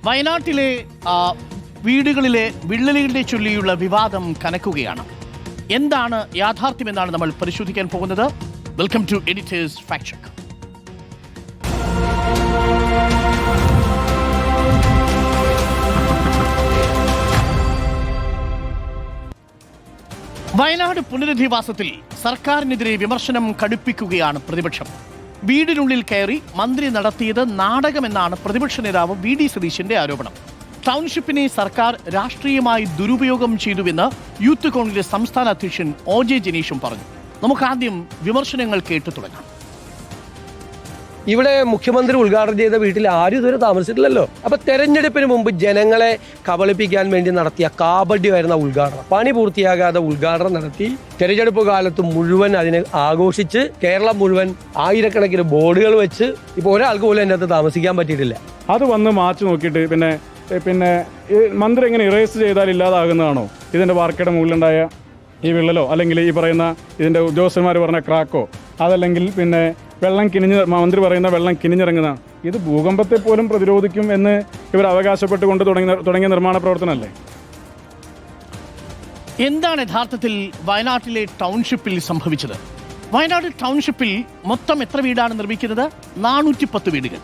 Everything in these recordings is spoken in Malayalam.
വയനാട്ടിലെ വീടുകളിലെ വിള്ളലുകളെ ചൊല്ലിയുള്ള വിവാദം കനക്കുകയാണ്. എന്താണ് യാഥാർത്ഥ്യമെന്നാണ് നമ്മൾ പരിശോധിക്കാൻ പോകുന്നത്. Welcome to editors fact check. Wayanad പുനരധിവാസത്തിൽ സർക്കാരിനെതിരെ വിമർശനം കടുപ്പിക്കുകയാണ് പ്രതിപക്ഷം. വീടിനുള്ളിൽ കയറി മന്ത്രി നടത്തിയത് നാടകമെന്നാണ് പ്രതിപക്ഷ നേതാവ് വി.ഡി. സതീശന്റെ ആരോപണം. ടൗൺഷിപ്പിനെ സർക്കാർ രാഷ്ട്രീയമായി ദുരുപയോഗം ചെയ്തുവെന്ന് യൂത്ത് കോൺഗ്രസ് സംസ്ഥാന അധ്യക്ഷൻ ഒ.ജെ. ജനീഷും പറഞ്ഞു. നമുക്ക് ആദ്യം വിമർശനങ്ങൾ കേട്ടു തുടങ്ങാം. ഇവിടെ മുഖ്യമന്ത്രി ഉദ്ഘാടനം ചെയ്ത വീട്ടിൽ ആരും ഇതുവരെ താമസിച്ചിട്ടില്ലല്ലോ. അപ്പൊ തെരഞ്ഞെടുപ്പിന് മുമ്പ് ജനങ്ങളെ കബളിപ്പിക്കാൻ വേണ്ടി നടത്തിയ കാബഡി വരുന്ന ഉദ്ഘാടനം, പണി പൂർത്തിയാകാതെ ഉദ്ഘാടനം നടത്തി തെരഞ്ഞെടുപ്പ് കാലത്ത് മുഴുവൻ അതിനെ ആഘോഷിച്ച് കേരളം മുഴുവൻ ആയിരക്കണക്കിന് ബോർഡുകൾ വെച്ച് ഇപ്പൊ ഒരാൾക്ക് പോലും അതിൻ്റെ അകത്ത് താമസിക്കാൻ പറ്റിയിട്ടില്ല. അത് വന്ന് മാച്ച് നോക്കിയിട്ട് പിന്നെ മന്ത്രി എങ്ങനെ ഇറേസ് ചെയ്താൽ ഇല്ലാതാകുന്നതാണോ ഇതിന്റെ വാർക്കയുടെ മുകളിലുണ്ടായ ഈ വിള്ളലോ, അല്ലെങ്കിൽ ഈ പറയുന്ന ഇതിന്റെ ഉദ്യോഗസ്ഥന്മാർ പറഞ്ഞ ക്രാക്കോ, അതല്ലെങ്കിൽ പിന്നെ മന്ത്രി പറയുന്ന വെള്ളം കിനിഞ്ഞിറങ്ങുന്ന ഇത് ഭൂകമ്പത്തെ പോലും പ്രതിരോധിക്കും എന്ന് ഇവർ അവകാശപ്പെട്ടുകൊണ്ട് തുടങ്ങിയ നിർമ്മാണ പ്രവർത്തനമല്ലേ? എന്താണ് യഥാർത്ഥത്തിൽ വയനാട്ടിലെ ടൗൺഷിപ്പിൽ സംഭവിച്ചത്? വയനാട് ടൗൺഷിപ്പിൽ മൊത്തം എത്ര വീടാണ് നിർമ്മിക്കുന്നത്? 410 വീടുകൾ.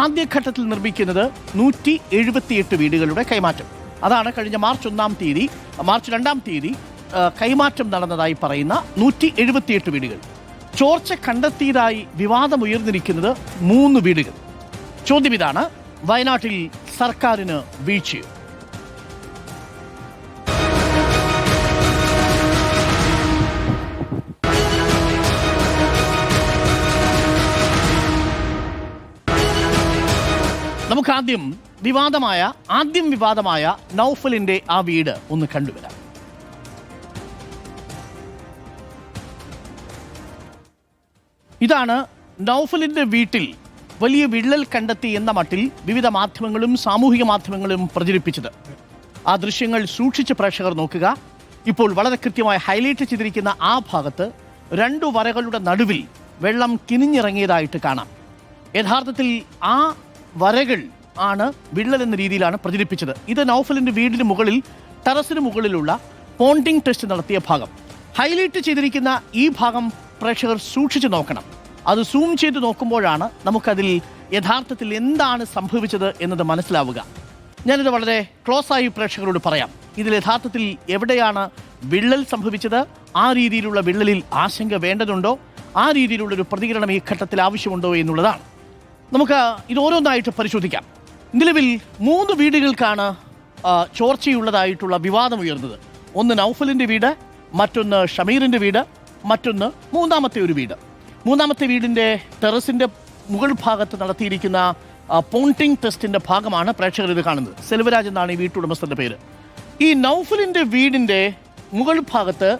ആദ്യഘട്ടത്തിൽ നിർമ്മിക്കുന്നത് 178 വീടുകളുടെ കൈമാറ്റം. അതാണ് കഴിഞ്ഞ മാർച്ച് 2 തീയതി കൈമാറ്റം നടന്നതായി പറയുന്ന 178 വീടുകൾ. ചോർച്ച കണ്ടെത്തിയതായി വിവാദമുയർന്നിരിക്കുന്നത് 3 വീടുകൾ. ചോദ്യം ഇതാണ്: വയനാട്ടിൽ സർക്കാരിന് വീഴ്ചയോ? നമുക്ക് ആദ്യം വിവാദമായ നൗഫലിന്റെ ആ വീട് ഒന്ന് കണ്ടുവരാം. ഇതാണ് നൗഫലിന്റെ വീട്ടിൽ വലിയ വിള്ളൽ കണ്ടെത്തി എന്ന മട്ടിൽ വിവിധ മാധ്യമങ്ങളും സാമൂഹിക മാധ്യമങ്ങളും പ്രചരിപ്പിച്ചത്. ആ ദൃശ്യങ്ങൾ സൂക്ഷിച്ച് പ്രേക്ഷകർ നോക്കുക. ഇപ്പോൾ വളരെ കൃത്യമായി ഹൈലൈറ്റ് ചെയ്തിരിക്കുന്ന ആ ഭാഗത്ത് 2 വരകളുടെ നടുവിൽ വെള്ളം കിനിഞ്ഞിറങ്ങിയതായിട്ട് കാണാം. യഥാർത്ഥത്തിൽ ആ വരകൾ ആണ് വിള്ളൽ എന്ന രീതിയിലാണ് പ്രചരിപ്പിച്ചത്. ഇത് നൗഫലിന്റെ വീടിന് മുകളിൽ, ടെറസിന് മുകളിലുള്ള പോണ്ടിംഗ് ടെസ്റ്റ് നടത്തിയ ഭാഗം. ഹൈലൈറ്റ് ചെയ്തിരിക്കുന്ന ഈ ഭാഗം പ്രേക്ഷകർ സൂക്ഷിച്ചു നോക്കണം. അത് സൂം ചെയ്ത് നോക്കുമ്പോഴാണ് നമുക്കതിൽ യഥാർത്ഥത്തിൽ എന്താണ് സംഭവിച്ചത് എന്നത് മനസ്സിലാവുക. ഞാനിത് വളരെ ക്ലോസായി പ്രേക്ഷകരോട് പറയാം. ഇതിൽ യഥാർത്ഥത്തിൽ എവിടെയാണ് വിള്ളൽ സംഭവിച്ചത്, ആ രീതിയിലുള്ള വിള്ളലിൽ ആശങ്ക വേണ്ടതുണ്ടോ, ആ രീതിയിലുള്ളൊരു പ്രതികരണം ഈ ഘട്ടത്തിൽ ആവശ്യമുണ്ടോ എന്നുള്ളതാണ്. നമുക്ക് ഇത് ഓരോന്നായിട്ട് പരിശോധിക്കാം. നിലവിൽ 3 വീടുകൾക്കാണ് ചോർച്ചയുള്ളതായിട്ടുള്ള വിവാദമുയർന്നത്. ഒന്ന് നൗഫലിൻ്റെ വീട്, മറ്റൊന്ന് ഷമീറിൻ്റെ വീട്, മറ്റൊന്ന് മൂന്നാമത്തെ ഒരു വീട്. മൂന്നാമത്തെ വീടിൻ്റെ ടെറസിൻ്റെ മുകൾ ഭാഗത്ത് നടത്തിയിരിക്കുന്ന പോണ്ടിംഗ് ടെസ്റ്റിൻ്റെ ഭാഗമാണ് പ്രേക്ഷകർ ഇത് കാണുന്നത്. സെൽവരാജ് എന്നാണ് ഈ വീട്ടുടമസ്ഥൻ്റെ പേര്. ഈ നൗഫലിൻ്റെ വീടിൻ്റെ മുകൾ ഭാഗത്ത്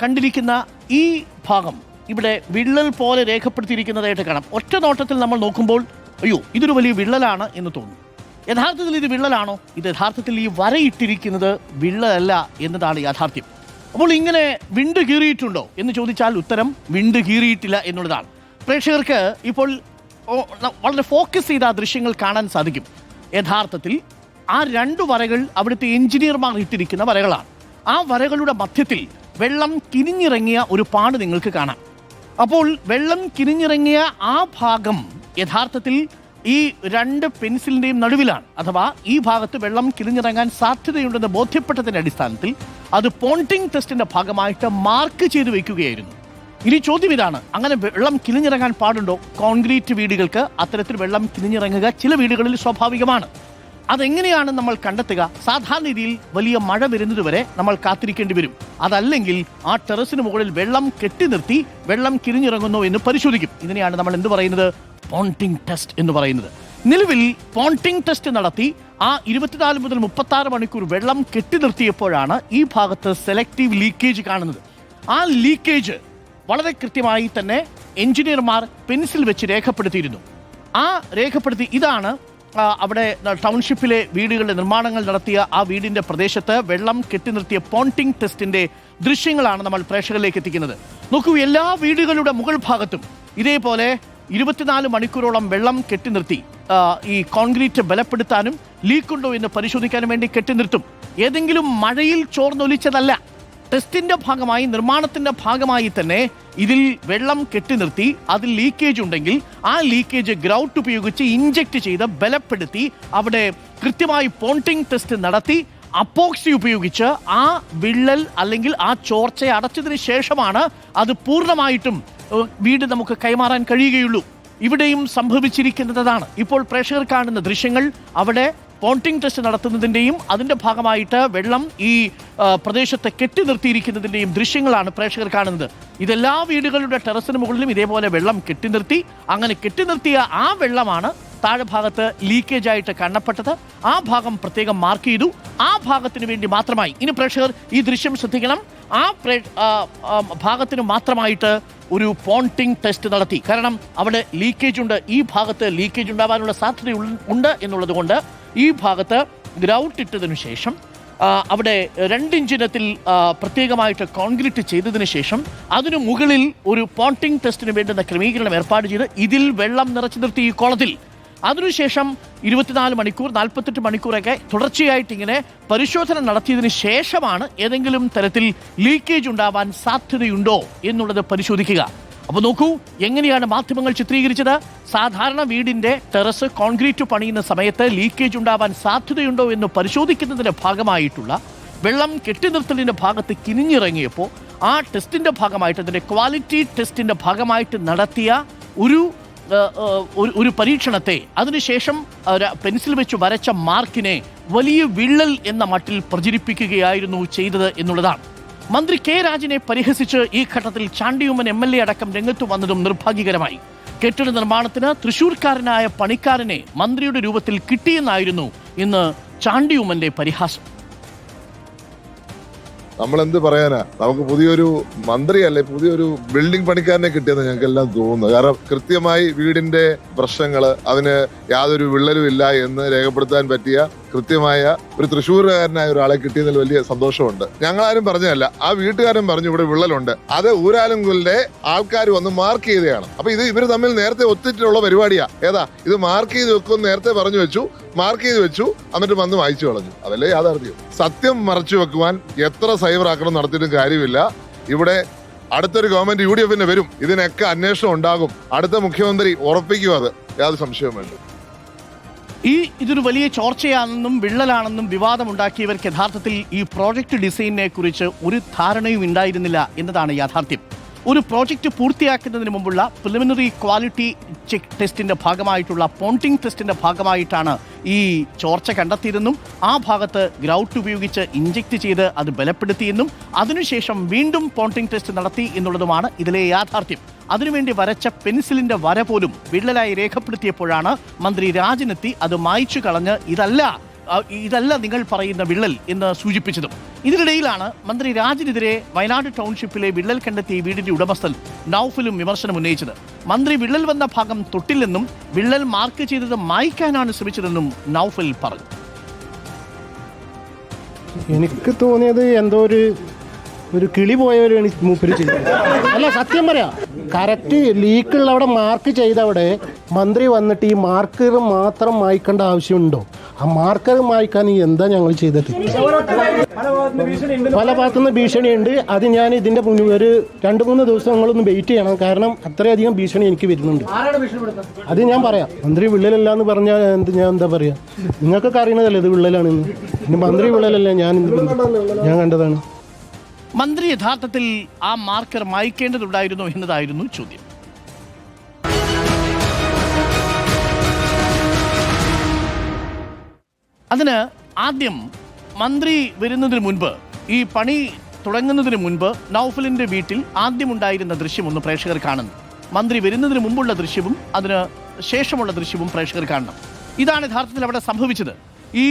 കണ്ടിരിക്കുന്ന ഈ ഭാഗം ഇവിടെ വിള്ളൽ പോലെ രേഖപ്പെടുത്തിയിരിക്കുന്നതായിട്ട് കാണാം. ഒറ്റ നോട്ടത്തിൽ നമ്മൾ നോക്കുമ്പോൾ അയ്യോ ഇതൊരു വലിയ വിള്ളലാണ് എന്ന് തോന്നും. യഥാർത്ഥത്തിൽ ഇത് വിള്ളലാണോ? ഇത് യഥാർത്ഥത്തിൽ ഈ വരയിട്ടിരിക്കുന്നത് വിള്ളലല്ല എന്നതാണ് യാഥാർത്ഥ്യം. അപ്പോൾ ഇങ്ങനെ വിണ്ട് കീറിയിട്ടുണ്ടോ എന്ന് ചോദിച്ചാൽ ഉത്തരം വിണ്ട് കീറിയിട്ടില്ല എന്നുള്ളതാണ്. പ്രേക്ഷകർക്ക് ഇപ്പോൾ വളരെ ഫോക്കസ് ചെയ്ത ആ ദൃശ്യങ്ങൾ കാണാൻ സാധിക്കും. യഥാർത്ഥത്തിൽ ആ 2 വരകൾ അവിടുത്തെ എഞ്ചിനീയർമാർ ഇട്ടിരിക്കുന്ന വരകളാണ്. ആ വരകളുടെ മധ്യത്തിൽ വെള്ളം കിനിഞ്ഞിറങ്ങിയ ഒരു പാട് നിങ്ങൾക്ക് കാണാം. അപ്പോൾ വെള്ളം കിനിഞ്ഞിറങ്ങിയ ആ ഭാഗം യഥാർത്ഥത്തിൽ ഈ 2 പെൻസിലിൻ്റെയും നടുവിലാണ്. അഥവാ ഈ ഭാഗത്ത് വെള്ളം കിനിഞ്ഞിറങ്ങാൻ സാധ്യതയുണ്ടെന്ന് ബോധ്യപ്പെട്ടതിൻ്റെ അടിസ്ഥാനത്തിൽ അത് പോണ്ടിംഗ് ടെസ്റ്റിന്റെ ഭാഗമായിട്ട് മാർക്ക് ചെയ്ത് വെക്കുകയായിരുന്നു. ഇനി ചോദ്യം ഇതാണ്: അങ്ങനെ വെള്ളം കിനിഞ്ഞിറങ്ങാൻ പാടുണ്ടോ? കോൺക്രീറ്റ് വീടുകൾക്ക് അത്തരത്തിൽ വെള്ളം കിനിഞ്ഞിറങ്ങുക ചില വീടുകളിൽ സ്വാഭാവികമാണ്. അതെങ്ങനെയാണ് നമ്മൾ കണ്ടെത്തുക? സാധാരണ രീതിയിൽ വലിയ മഴ വരുന്നതുവരെ നമ്മൾ കാത്തിരിക്കേണ്ടി വരും. അതല്ലെങ്കിൽ ആ ടെറസിന് മുകളിൽ വെള്ളം കെട്ടി നിർത്തി വെള്ളം കിനിഞ്ഞിറങ്ങുന്നോ എന്ന് പരിശോധിക്കും. ഇതിനെയാണ് നമ്മൾ എന്ത് പറയുന്നത്? പോണ്ടിംഗ് ടെസ്റ്റ് എന്ന് പറയുന്നത്. നിലവിൽ പോണ്ടിംഗ് ടെസ്റ്റ് നടത്തി ആ 24 മുതൽ 36 മണിക്കൂർ വെള്ളം കെട്ടി നിർത്തിയപ്പോഴാണ് ഈ ഭാഗത്ത് സെലക്റ്റീവ് ലീക്കേജ് കാണുന്നത്. ആ ലീക്കേജ് വളരെ കൃത്യമായി തന്നെ എഞ്ചിനീയർമാർ പെൻസിൽ വെച്ച് രേഖപ്പെടുത്തിയിരുന്നു. ഇതാണ് അവിടെ ടൗൺഷിപ്പിലെ വീടുകളുടെ നിർമ്മാണങ്ങൾ നടത്തിയ ആ വീടിൻ്റെ പ്രദേശത്ത് വെള്ളം കെട്ടി നിർത്തിയ പോണ്ടിംഗ് ടെസ്റ്റിൻ്റെ ദൃശ്യങ്ങളാണ് നമ്മൾ പ്രേക്ഷകരിലേക്ക് എത്തിക്കുന്നത്. നോക്കൂ, എല്ലാ വീടുകളുടെ മുകൾ ഭാഗത്തും ഇതേപോലെ 24 മണിക്കൂറോളം വെള്ളം കെട്ടി നിർത്തി ഈ കോൺക്രീറ്റ് ബലപ്പെടുത്താനും ലീക്കുണ്ടോ എന്ന് പരിശോധിക്കാനും വേണ്ടി കെട്ടി നിർത്തും. ഏതെങ്കിലും മഴയിൽ ചോർന്നൊലിച്ചതല്ല. ടെസ്റ്റിന്റെ ഭാഗമായി, നിർമ്മാണത്തിന്റെ ഭാഗമായി തന്നെ ഇതിൽ വെള്ളം കെട്ടി നിർത്തി അതിൽ ലീക്കേജ് ഉണ്ടെങ്കിൽ ആ ലീക്കേജ് ഗ്രൗട്ട് ഉപയോഗിച്ച് ഇഞ്ചക്ട് ചെയ്ത് ബലപ്പെടുത്തി അവിടെ കൃത്യമായി പോണ്ടിംഗ് ടെസ്റ്റ് നടത്തി അപ്പോക്സി ഉപയോഗിച്ച് ആ വിള്ളൽ അല്ലെങ്കിൽ ആ ചോർച്ചയെ അടച്ചതിന് ശേഷമാണ് അത് പൂർണ്ണമായിട്ടും വീട് നമുക്ക് കൈമാറാൻ കഴിയുകയുള്ളൂ. ഇവിടെയും സംഭവിച്ചിരിക്കുന്നതാണ്. ഇപ്പോൾ പ്രേക്ഷകർ കാണുന്ന ദൃശ്യങ്ങൾ അവിടെ പോണ്ടിംഗ് ടെസ്റ്റ് നടത്തുന്നതിൻ്റെയും അതിൻ്റെ ഭാഗമായിട്ട് വെള്ളം ഈ പ്രദേശത്തെ കെട്ടി നിർത്തിയിരിക്കുന്നതിൻ്റെയും ദൃശ്യങ്ങളാണ് പ്രേക്ഷകർ കാണുന്നത്. ഇതെല്ലാ വീടുകളുടെ ടെറസിന് മുകളിലും ഇതേപോലെ വെള്ളം കെട്ടി നിർത്തി. അങ്ങനെ കെട്ടി നിർത്തിയ ആ വെള്ളമാണ് താഴെ ഭാഗത്ത് ലീക്കേജ് ആയിട്ട് കാണപ്പെട്ടത്. ആ ഭാഗം പ്രത്യേകം മാർക്ക് ചെയ്തു. ആ ഭാഗത്തിന് വേണ്ടി മാത്രമായി, ഇനി പ്രേക്ഷകർ ഈ ദൃശ്യം ശ്രദ്ധിക്കണം, ആ ഭാഗത്തിന് മാത്രമായിട്ട് ഒരു പോണ്ടിംഗ് ടെസ്റ്റ് നടത്തി. കാരണം അവിടെ ലീക്കേജ് ഉണ്ട്, ഈ ഭാഗത്ത് ലീക്കേജ് ഉണ്ടാവാനുള്ള സാധ്യത ഉണ്ട് എന്നുള്ളത് കൊണ്ട് ഈ ഭാഗത്ത് ഗ്രൗട്ട് ഇട്ടതിനു ശേഷം അവിടെ 2 ഇഞ്ചിനത്തിൽ പ്രത്യേകമായിട്ട് കോൺക്രീറ്റ് ചെയ്തതിനു ശേഷം അതിനു മുകളിൽ ഒരു പോണ്ടിംഗ് ടെസ്റ്റിന് വേണ്ടുന്ന ക്രമീകരണം ഏർപ്പാട് ചെയ്ത് ഇതിൽ വെള്ളം നിറച്ചു നിർത്തി ഈ കുളത്തിൽ. അതിനുശേഷം 24 മണിക്കൂർ 48 മണിക്കൂറൊക്കെ തുടർച്ചയായിട്ട് ഇങ്ങനെ പരിശോധന നടത്തിയതിന് ശേഷമാണ് ഏതെങ്കിലും തരത്തിൽ ലീക്കേജ് ഉണ്ടാവാൻ സാധ്യതയുണ്ടോ എന്നുള്ളത് പരിശോധിക്കുക. അപ്പോൾ നോക്കൂ എങ്ങനെയാണ് മാധ്യമങ്ങൾ ചിത്രീകരിച്ചത്. സാധാരണ വീടിന്റെ ടെറസ് കോൺക്രീറ്റ് പണിയുന്ന സമയത്ത് ലീക്കേജ് ഉണ്ടാവാൻ സാധ്യതയുണ്ടോ എന്ന് പരിശോധിക്കുന്നതിന്റെ ഭാഗമായിട്ടുള്ള വെള്ളം കെട്ടിനിർത്തലിന്റെ ഭാഗത്ത് കിനിഞ്ഞിറങ്ങിയപ്പോൾ ആ ടെസ്റ്റിന്റെ ഭാഗമായിട്ട്, അതിന്റെ ക്വാളിറ്റി ടെസ്റ്റിന്റെ ഭാഗമായിട്ട് നടത്തിയ ഒരു പരീക്ഷണത്തെ അതിനുശേഷം പെൻസിൽ വെച്ച് വരച്ച മാർക്കിനെ വലിയ വിള്ളൽ എന്ന മട്ടിൽ പ്രചരിപ്പിക്കുകയായിരുന്നു ചെയ്തത് എന്നുള്ളതാണ്. മന്ത്രി കെ രാജനെ പരിഹസിച്ച് ഈ ഘട്ടത്തിൽ ചാണ്ടിയുമ്മൻ MLA അടക്കം രംഗത്തു വന്നതും നിർഭാഗ്യകരമായി. കെട്ടിട നിർമ്മാണത്തിന് തൃശൂർക്കാരനായ പണിക്കാരനെ മന്ത്രിയുടെ രൂപത്തിൽ കിട്ടിയെന്നായിരുന്നു ഇന്ന് ചാണ്ടിയുമ്മന്റെ പരിഹാസം. നമ്മൾ എന്ത് പറയാനാ, നമുക്ക് പുതിയൊരു മന്ത്രിയല്ലേ, പുതിയൊരു ബിൽഡിംഗ് പണിക്കാരനെ കിട്ടിയെന്ന് ഞങ്ങൾക്ക് എല്ലാം തോന്നുന്നു. കാരണം കൃത്യമായി വീടിന്റെ പ്രശ്നങ്ങൾ, അതിന് യാതൊരു വിള്ളലും ഇല്ല എന്ന് രേഖപ്പെടുത്താൻ പറ്റിയ കൃത്യമായ ഒരു തൃശ്ശൂരുകാരനായ ഒരാളെ കിട്ടിയതിൽ വലിയ സന്തോഷമുണ്ട്. ഞങ്ങളാരും പറഞ്ഞതല്ല, ആ വീട്ടുകാരൻ പറഞ്ഞു ഇവിടെ വിള്ളലുണ്ട്. അത് ഊരാലുങ്കലിന്റെ ആൾക്കാർ വന്ന് മാർക്ക് ചെയ്തതാണ്. അപ്പൊ ഇത് ഇവർ തമ്മിൽ നേരത്തെ ഒത്തിട്ടുള്ള പരിപാടിയാ. ഏതാ ഇത് മാർക്ക് ചെയ്ത് വെക്കുമെന്ന് നേരത്തെ പറഞ്ഞു വെച്ചു, മാർക്ക് ചെയ്ത് വെച്ചു, എന്നിട്ട് വന്ന് വായിച്ചു കളഞ്ഞു. അതല്ലേ യാഥാർത്ഥ്യം. സത്യം മറച്ചു വെക്കുവാൻ എത്ര സൈബർ ആക്രമണം നടത്തിയിട്ടും കാര്യമില്ല. ഇവിടെ അടുത്തൊരു ഗവൺമെന്റ് UDF വരും, ഇതിനൊക്കെ അന്വേഷണം ഉണ്ടാകും. അടുത്ത മുഖ്യമന്ത്രി ഉറപ്പിക്കും, അത് യാതൊരു സംശയവും വേണ്ട. ഇതൊരു വലിയ ചോർച്ചയാണെന്നും വിള്ളലാണെന്നും വിവാദമുണ്ടാക്കിയവർക്ക് യഥാർത്ഥത്തിൽ ഈ പ്രോജക്റ്റ് ഡിസൈനിനെ കുറിച്ച് ഒരു ധാരണയും ഉണ്ടായിരുന്നില്ല എന്നതാണ് യാഥാർത്ഥ്യം. ഒരു പ്രോജക്റ്റ് പൂർത്തിയാക്കുന്നതിന് മുമ്പുള്ള പ്രിലിമിനറി ക്വാളിറ്റി ചെക്ക് ടെസ്റ്റിന്റെ ഭാഗമായിട്ടുള്ള പോണ്ടിംഗ് ടെസ്റ്റിന്റെ ഭാഗമായിട്ടാണ് ഈ ചോർച്ച കണ്ടെത്തിയതെന്നും ആ ഭാഗത്ത് ഗ്രൗട്ട് ഉപയോഗിച്ച് ഇഞ്ചക്ട് ചെയ്ത് അത് ബലപ്പെടുത്തിയെന്നും അതിനുശേഷം വീണ്ടും പോണ്ടിംഗ് ടെസ്റ്റ് നടത്തി എന്നുള്ളതുമാണ് ഇതിലെ യാഥാർത്ഥ്യം. അതിനുവേണ്ടി വരച്ച പെൻസിലിന്റെ വര പോലും വിള്ളലായി രേഖപ്പെടുത്തിയപ്പോഴാണ് മന്ത്രി രാജനെത്തി അത് മായ്ച്ചു കളഞ്ഞ് ഇതല്ല നിങ്ങൾ പറയുന്ന വിള്ളൽ എന്ന് സൂചിപ്പിച്ചതും. ഇതിനിടയിലാണ് മന്ത്രി രാജിനെതിരെ വയനാട് ടൗൺഷിപ്പിലെ വിള്ളൽ കണ്ടെത്തിയ വീടിന്റെ ഉടമസ്ഥൻ നൗഫലും വിമർശനം ഉന്നയിച്ചത്. മന്ത്രി വിള്ളൽ വന്ന ഭാഗം തൊട്ടില്ലെന്നും വിള്ളൽ മാർക്ക് ചെയ്തത് മായ്ക്കാനാണ് ശ്രമിച്ചതെന്നും നൗഫൽ പറഞ്ഞു. എനിക്ക് തോന്നിയത് എന്തോ ഒരു കിളി പോയവരാണ് മൂപ്പര് ചെയ്തത്. അല്ല, സത്യം പറയാം, കറക്റ്റ് ലീക്കുള്ള അവിടെ മാർക്ക് ചെയ്തവിടെ മന്ത്രി വന്നിട്ട് ഈ മാർക്കർ മാത്രം മായ്ക്കേണ്ട ആവശ്യമുണ്ടോ? ആ മാർക്കർ മായ്ക്കാൻ എന്താ ഞങ്ങൾ ചെയ്തത്? പല ഭാഗത്തുനിന്ന് ഭീഷണിയുണ്ട്. അത് ഞാൻ ഇതിന്റെ മുന്നിൽ ഒരു 2-3 ദിവസം നിങ്ങളൊന്ന് വെയിറ്റ് ചെയ്യണം. കാരണം അത്രയധികം ഭീഷണി എനിക്ക് വരുന്നുണ്ട്. അത് ഞാൻ പറയാം. മന്ത്രി വിള്ളലല്ല എന്ന് പറഞ്ഞാൽ ഞാൻ എന്താ പറയാ, നിങ്ങൾക്കൊക്കെ അറിയണതല്ലേ ഇത് വിള്ളലാണെന്ന്. ഇനി മന്ത്രി വിള്ളലല്ല, ഞാൻ കണ്ടതാണ്. മന്ത്രി യഥാർത്ഥത്തിൽ ആ മാർക്കർ മായ്ക്കേണ്ടതുണ്ടായിരുന്നോ എന്നതായിരുന്നു ചോദ്യം. അതിന് ആദ്യം മന്ത്രി വരുന്നതിന് മുൻപ്, ഈ പണി തുടങ്ങുന്നതിന് മുൻപ് നൗഫലിന്റെ വീട്ടിൽ ആദ്യമുണ്ടായിരുന്ന ദൃശ്യം ഒന്ന് പ്രേക്ഷകർ കാണുന്നു. മന്ത്രി വരുന്നതിന് മുമ്പുള്ള ദൃശ്യവും അതിന് ശേഷമുള്ള ദൃശ്യവും പ്രേക്ഷകർ കാണണം. ഇതാണ് യഥാർത്ഥത്തിൽ അവിടെ സംഭവിച്ചത്. ഈ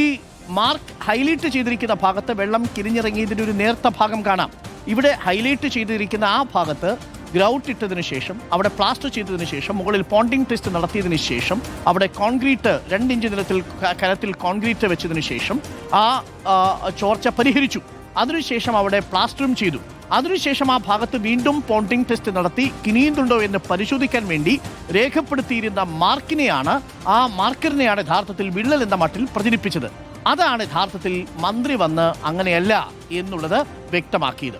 മാർക്ക് ഹൈലൈറ്റ് ചെയ്തിരിക്കുന്ന ഭാഗത്ത് വെള്ളം കിരിഞ്ഞിറങ്ങിയതിൻ്റെ ഒരു നേർത്ത ഭാഗം കാണാം. ഇവിടെ ഹൈലൈറ്റ് ചെയ്തിരിക്കുന്ന ആ ഭാഗത്ത് ഗ്രൗട്ട് ഇട്ടതിന് ശേഷം, അവിടെ പ്ലാസ്റ്റർ ചെയ്തതിന് ശേഷം, മുകളിൽ പോണ്ടിംഗ് ടെസ്റ്റ് നടത്തിയതിന് ശേഷം, അവിടെ കോൺക്രീറ്റ് 2 ഇഞ്ച് കനത്തിൽ കോൺക്രീറ്റ് വെച്ചതിന് ശേഷം ആ ചോർച്ച പരിഹരിച്ചു. അതിനുശേഷം അവിടെ പ്ലാസ്റ്ററും ചെയ്തു. അതിനുശേഷം ആ ഭാഗത്ത് വീണ്ടും പോണ്ടിംഗ് ടെസ്റ്റ് നടത്തി കിനിയുന്നുണ്ടോ എന്ന് പരിശോധിക്കാൻ വേണ്ടി രേഖപ്പെടുത്തിയിരുന്ന ആ മാർക്കറിനെയാണ് യഥാർത്ഥത്തിൽ വിള്ളൽ എന്ന മട്ടിൽ പ്രചരിപ്പിച്ചത്. അതാണ് യഥാർത്ഥത്തിൽ മന്ത്രി വന്ന് അങ്ങനെയല്ല എന്നുള്ളത് വ്യക്തമാക്കിയത്.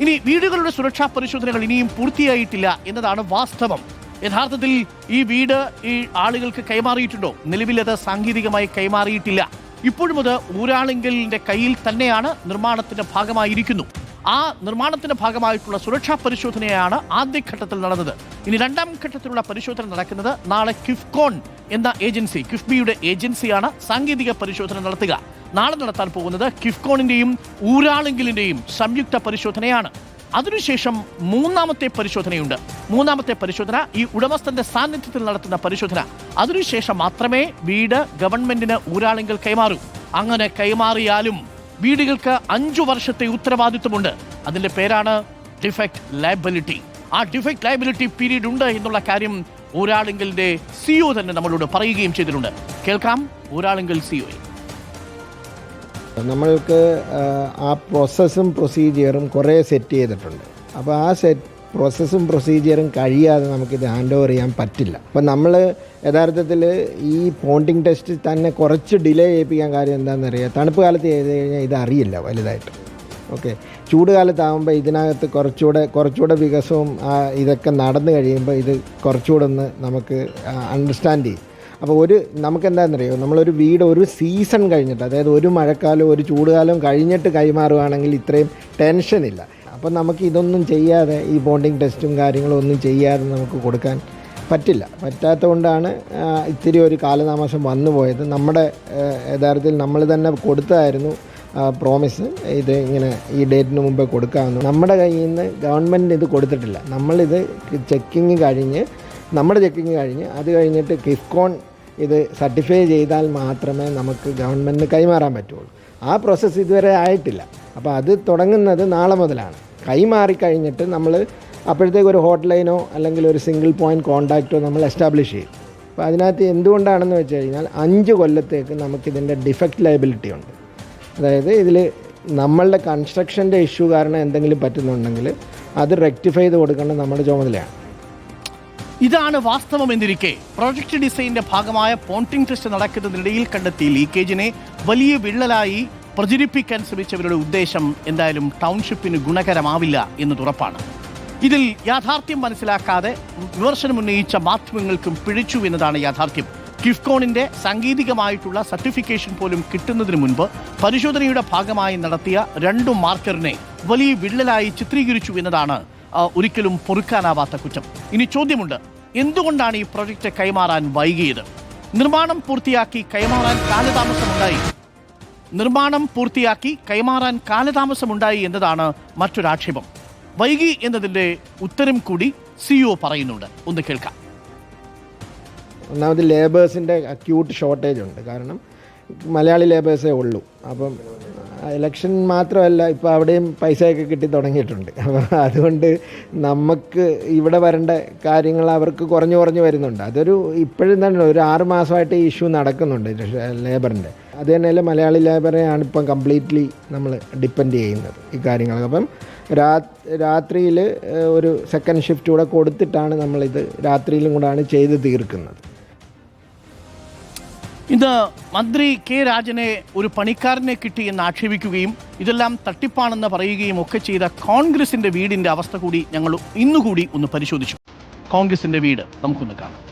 ഇനി വീടുകളുടെ സുരക്ഷാ പരിശോധനകൾ ഇനിയും പൂർത്തിയായിട്ടില്ല എന്നതാണ് വാസ്തവം. യഥാർത്ഥത്തിൽ ഈ വീട് ഈ ആളുകൾക്ക് കൈമാറിയിട്ടുണ്ടോ? നിലവിൽ അത് സാങ്കേതികമായി കൈമാറിയിട്ടില്ല. ഇപ്പോഴും അത് ഊരാളുങ്കലിന്റെ കയ്യിൽ തന്നെയാണ്, നിർമ്മാണത്തിന്റെ ഭാഗമായിരിക്കുന്നു. ആ നിർമ്മാണത്തിന്റെ ഭാഗമായിട്ടുള്ള സുരക്ഷാ പരിശോധനയാണ് ആദ്യഘട്ടത്തിൽ നടന്നത്. ഇനി രണ്ടാം ഘട്ടത്തിലുള്ള പരിശോധന നടക്കുന്നത് നാളെ കിഫ്കോൺ എന്ന ഏജൻസി, കിഫ്ബിയുടെ ഏജൻസിയാണ് സാങ്കേതിക പരിശോധന നടത്തുക. നാളെ നടത്താൻ പോകുന്നത് കിഫ്കോണിന്റെയും ഊരാളുങ്കലിന്റെയും സംയുക്ത പരിശോധനയാണ്. അതിനുശേഷം മൂന്നാമത്തെ പരിശോധനയുണ്ട്. മൂന്നാമത്തെ പരിശോധന ഈ ഉടമസ്ഥന്റെ സാന്നിധ്യത്തിൽ നടത്തുന്ന പരിശോധന. അതിനുശേഷം മാത്രമേ വീട് ഗവൺമെന്റിന് ഊരാളുങ്കൽ കൈമാറൂ. അങ്ങനെ കൈമാറിയാലും വീടുകൾക്ക് 5 വർഷത്തെ ഉത്തരവാദിത്വമുണ്ട്. അതിന്റെ പേരാണ് ഡിഫക്ട് ലയബിലിറ്റി. ആ ഡിഫക്ട് ലയബിലിറ്റി പീരീഡ് ഉണ്ട് എന്നുള്ള കാര്യം ഊരാളുങ്കലിന്റെ സിഇഒ തന്നെ നമ്മളോട് പറയുകയും ചെയ്തിട്ടുണ്ട്. കേൾക്കാം ഊരാളുങ്കൽ സിഇഒ. നമ്മൾക്ക് ആ പ്രോസസ്സും പ്രൊസീജിയറും കുറേ സെറ്റ് ചെയ്തിട്ടുണ്ട്. അപ്പോൾ ആ പ്രോസസ്സും പ്രൊസീജിയറും കഴിയാതെ നമുക്കിത് ഹാൻഡ് ഓവർ ചെയ്യാൻ പറ്റില്ല. അപ്പോൾ നമ്മൾ യഥാർത്ഥത്തിൽ ഈ പോണ്ടിങ് ടെസ്റ്റ് തന്നെ കുറച്ച് ഡിലേ ചെയ്യിപ്പിക്കാൻ കാര്യം എന്താണെന്നറിയാം. തണുപ്പ് കാലത്ത് ചെയ്ത് കഴിഞ്ഞാൽ ഇത് അറിയില്ല വലുതായിട്ട്. ഓക്കെ, ചൂട് കാലത്താകുമ്പോൾ ഇതിനകത്ത് കുറച്ചുകൂടെ വികസവും ഇതൊക്കെ നടന്നു കഴിയുമ്പോൾ ഇത് കുറച്ചുകൂടെ ഒന്ന് നമുക്ക് അണ്ടർസ്റ്റാൻഡ് ചെയ്യും. അപ്പോൾ നമുക്കെന്താണെന്നറിയോ, നമ്മളൊരു വീട് ഒരു സീസൺ കഴിഞ്ഞിട്ട്, അതായത് ഒരു മഴക്കാലവും ഒരു ചൂടുകാലവും കഴിഞ്ഞിട്ട് കൈമാറുകയാണെങ്കിൽ ഇത്രയും ടെൻഷനില്ല. അപ്പോൾ നമുക്ക് ഇതൊന്നും ചെയ്യാതെ, ഈ ബോണ്ടിങ് ടെസ്റ്റും കാര്യങ്ങളും ഒന്നും ചെയ്യാതെ നമുക്ക് കൊടുക്കാൻ പറ്റാത്തതുകൊണ്ടാണ് ഇത്തിരി ഒരു കാലതാമസം വന്നു പോയത്. നമ്മുടെ യഥാർത്ഥത്തിൽ നമ്മൾ തന്നെ കൊടുത്തതായിരുന്നു പ്രോമിസ്, ഇത് ഇങ്ങനെ ഈ ഡേറ്റിന് മുമ്പേ കൊടുക്കാമെന്ന്. നമ്മുടെ കയ്യിൽ നിന്ന് ഗവൺമെൻറ് ഇത് കൊടുത്തിട്ടില്ല. നമ്മളിത് ചെക്കിങ് കഴിഞ്ഞ് അത് കഴിഞ്ഞിട്ട് കിഫ്കോൺ ഇത് സർട്ടിഫൈ ചെയ്താൽ മാത്രമേ നമുക്ക് ഗവൺമെൻറ്റിന് കൈമാറാൻ പറ്റുള്ളൂ. ആ പ്രോസസ്സ് ഇതുവരെ ആയിട്ടില്ല. അപ്പോൾ അത് തുടങ്ങുന്നത് നാളെ മുതലാണ്. കൈമാറിക്കഴിഞ്ഞിട്ട് നമ്മൾ അപ്പോഴത്തേക്ക് ഒരു ഹോട്ട് ലൈനോ അല്ലെങ്കിൽ ഒരു സിംഗിൾ പോയിൻറ്റ് കോൺടാക്റ്റോ നമ്മൾ എസ്റ്റാബ്ലിഷ് ചെയ്യും. അപ്പോൾ അതിനകത്ത് എന്തുകൊണ്ടാണെന്ന് വെച്ച് കഴിഞ്ഞാൽ 5 കൊല്ലത്തേക്ക് നമുക്കിതിൻ്റെ ഡിഫക്റ്റ് ലയബിലിറ്റി ഉണ്ട്. അതായത് ഇതിൽ നമ്മളുടെ കൺസ്ട്രക്ഷൻ്റെ ഇഷ്യൂ കാരണം എന്തെങ്കിലും പറ്റുന്നുണ്ടെങ്കിൽ അത് റെക്ടിഫൈ ചെയ്ത് കൊടുക്കേണ്ടത് നമ്മുടെ ചുമതലയാണ്. ഇതാണ് വാസ്തവം എന്നിരിക്കെ പ്രോജക്ട് ഡിസൈനിന്റെ ഭാഗമായ പോണ്ടിംഗ് ടെസ്റ്റ് നടക്കുന്നതിനിടയിൽ കണ്ടെത്തിയ ലീക്കേജിനെ വലിയ വിള്ളലായി പ്രചരിപ്പിക്കാൻ ശ്രമിച്ചവരുടെ ഉദ്ദേശം എന്തായാലും ടൗൺഷിപ്പിന് ഗുണകരമാവില്ല എന്നത് ഉറപ്പാണ്. ഇതിൽ യാഥാർത്ഥ്യം മനസ്സിലാക്കാതെ വിമർശനം ഉന്നയിച്ച മാധ്യമങ്ങൾക്കും പിഴച്ചു എന്നതാണ് യാഥാർത്ഥ്യം. കിഫ്കോണിന്റെ സാങ്കേതികമായിട്ടുള്ള സർട്ടിഫിക്കേഷൻ പോലും കിട്ടുന്നതിന് മുൻപ് പരിശോധനയുടെ ഭാഗമായി നടത്തിയ 2 മാർക്കറിനെ വലിയ വിള്ളലായി ചിത്രീകരിച്ചു എന്നതാണ് ഒരിക്കലും പൊറുക്കാനാവാത്ത കുറ്റം. ഇനി ചോദ്യമുണ്ട്, എന്തുകൊണ്ടാണ് ഈ പ്രൊജക്ട് കൈമാറാൻ വൈകിയത്? നിർമ്മാണം പൂർത്തിയാക്കി കൈമാറാൻ എന്നതാണ് മറ്റൊരാക്ഷേപം. വൈകി എന്നതിന്റെ ഉത്തരം കൂടി സിഇഒ പറയുന്നുണ്ട്. ഒന്ന് കേൾക്കാം. ഒന്നാമത് ലേബേഴ്സിൻ്റെ അക്യൂട്ട് ഷോർട്ടേജ് ഉണ്ട്. കാരണം മലയാളി ലേബേഴ്സേ ഉള്ളൂ. അപ്പം ഇലക്ഷൻ മാത്രമല്ല, ഇപ്പോൾ അവിടെയും പൈസയൊക്കെ കിട്ടി തുടങ്ങിയിട്ടുണ്ട്. അപ്പോൾ അതുകൊണ്ട് നമുക്ക് ഇവിടെ വരേണ്ട കാര്യങ്ങൾ അവർക്ക് കുറഞ്ഞു വരുന്നുണ്ട്. അതൊരു ഇപ്പോഴും തന്നെ ഒരു 6 മാസമായിട്ട് ഈ ഇഷ്യൂ നടക്കുന്നുണ്ട് ലേബറിൻ്റെ. അത് തന്നെയല്ല, മലയാളി ലേബറെയാണ് ഇപ്പം കംപ്ലീറ്റ്ലി നമ്മൾ ഡിപ്പെൻഡ് ചെയ്യുന്നത് ഈ കാര്യങ്ങൾ. അപ്പം രാത്രിയിൽ ഒരു സെക്കൻഡ് ഷിഫ്റ്റ് കൂടെ കൊടുത്തിട്ടാണ് നമ്മളിത് രാത്രിയിലും കൂടാണ് ചെയ്ത് തീർക്കുന്നത്. ഇന്ന് മന്ത്രി കെ രാജനെ ഒരു പണിക്കാരനെ കിട്ടിയെന്ന് ആക്ഷേപിക്കുകയും ഇതെല്ലാം തട്ടിപ്പാണെന്ന് പറയുകയും ഒക്കെ ചെയ്ത കോൺഗ്രസിന്റെ വീടിന്റെ അവസ്ഥ കൂടി ഞങ്ങൾ ഇന്നുകൂടി ഒന്ന് പരിശോധിച്ചു. കോൺഗ്രസിന്റെ വീട് നമുക്കൊന്ന് കാണാം.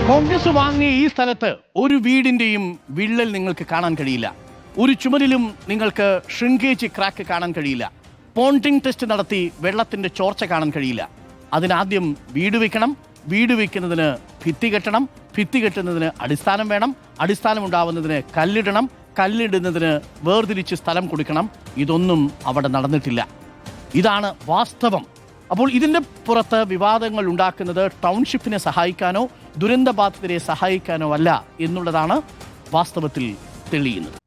കോൺഗ്രസ് വാങ്ങിയ ഈ സ്ഥലത്ത് ഒരു വീടിന്റെയും വിള്ളൽ നിങ്ങൾക്ക് കാണാൻ കഴിയില്ല. ഒരു ചുമരിലും നിങ്ങൾക്ക് ഷ്രിങ്കേജ് ക്രാക്ക് കാണാൻ കഴിയില്ല. പോണ്ടിംഗ് ടെസ്റ്റ് നടത്തി വെള്ളത്തിന്റെ ചോർച്ച കാണാൻ കഴിയില്ല. അതിനാദ്യം വീട് വെക്കണം. വീട് വെക്കുന്നതിന് ഭിത്തി കെട്ടണം. ഭിത്തി കെട്ടുന്നതിന് അടിസ്ഥാനം വേണം. അടിസ്ഥാനം ഉണ്ടാവുന്നതിന് കല്ലിടണം. കല്ലിടുന്നതിന് വേർതിരിച്ച് സ്ഥലം കൊടുക്കണം. ഇതൊന്നും അവിടെ നടന്നിട്ടില്ല. ഇതാണ് വാസ്തവം. അപ്പോൾ ഇതിൻ്റെ പുറത്ത് വിവാദങ്ങൾ ഉണ്ടാക്കുന്നത് ടൗൺഷിപ്പിനെ സഹായിക്കാനോ ദുരന്തബാധിതരെ സഹായിക്കാനോ അല്ല എന്നുള്ളതാണ് വാസ്തവത്തിൽ തെളിയുന്നത്.